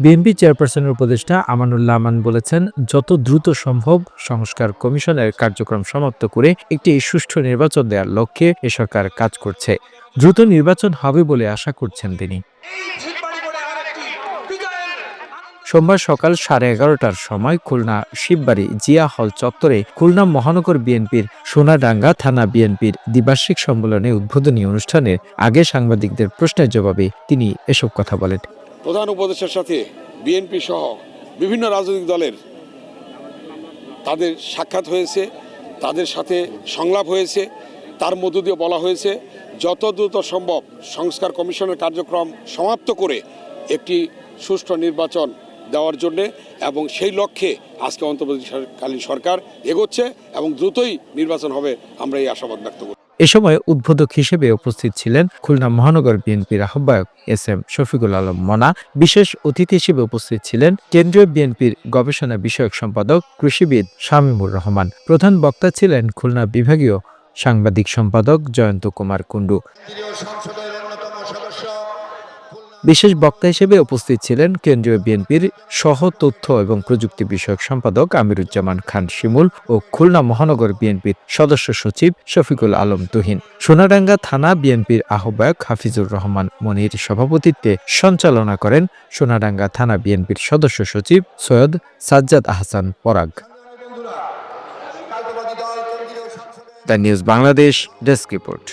BNP চেয়ারপারসনের উপদেষ্টা আমানুল্লাহ আমান বলেছেন, যত দ্রুত সম্ভব সংস্কার কমিশনের কার্যক্রম সমাপ্ত করে একটি সুষ্ঠু নির্বাচন দেওয়ার লক্ষ্যে এ সরকার কাজ করছে। দ্রুত নির্বাচন হবে বলে আশা করছেন তিনি। সোমবার সকাল 11:30টার সময় খুলনা শিববাড়ি জিয়া হল চত্বরে খুলনা মহানগর বিএনপির সোনাডাঙ্গা থানা বিএনপির দ্বিবার্ষিক সম্মেলনে উদ্বোধনী অনুষ্ঠানের আগে সাংবাদিকদের প্রশ্নের জবাবে তিনি এসব কথা বলেন। প্রধান উপদেষ্টার সাথে বিএনপি সহ বিভিন্ন রাজনৈতিক দলের তাদের সাক্ষাৎ হয়েছে, তাদের সাথে সংলাপ হয়েছে। তার মধ্য দিয়ে বলা হয়েছে যত দ্রুত সম্ভব সংস্কার কমিশনের কার্যক্রম সমাপ্ত করে একটি সুষ্ঠু নির্বাচন দেওয়ার জন্যে, এবং সেই লক্ষ্যে আজকে অন্তর্বর্তীকালীন সরকার এগোচ্ছে এবং দ্রুতই নির্বাচন হবে, আমরা এই আশাবাদ ব্যক্ত করি। এ সময় উদ্বোধক হিসেবে উপস্থিত ছিলেন খুলনা মহানগর বিএনপির আহ্বায়ক এস.এম. শফিকুল আলম মনা। বিশেষ অতিথি হিসেবে উপস্থিত ছিলেন কেন্দ্রীয় বিএনপির গবেষণা বিষয়ক সম্পাদক কৃষিবিদ শামীমুর রহমান। প্রধান বক্তা ছিলেন খুলনা বিভাগীয় সাংবাদিক সম্পাদক জয়ন্ত কুমার কুণ্ডু। বিশেষ বক্তা হিসেবে উপস্থিত ছিলেন কেন্দ্রীয় বিএনপির সহ তথ্য এবং প্রযুক্তি বিষয়ক সম্পাদক আমিরুজ্জামান খান শিমুল ও খুলনা মহানগর বিএনপির সদস্য সচিব শফিকুল আলম তুহিন। সোনাডাঙ্গা থানা বিএনপির আহ্বায়ক হাফিজুর রহমান মনির সভাপতিত্বে সঞ্চালনা করেন সোনাডাঙ্গা থানা বিএনপির সদস্য সচিব সৈয়দ সাজ্জাদ আহসান পরাগ। The news Bangladesh desk report.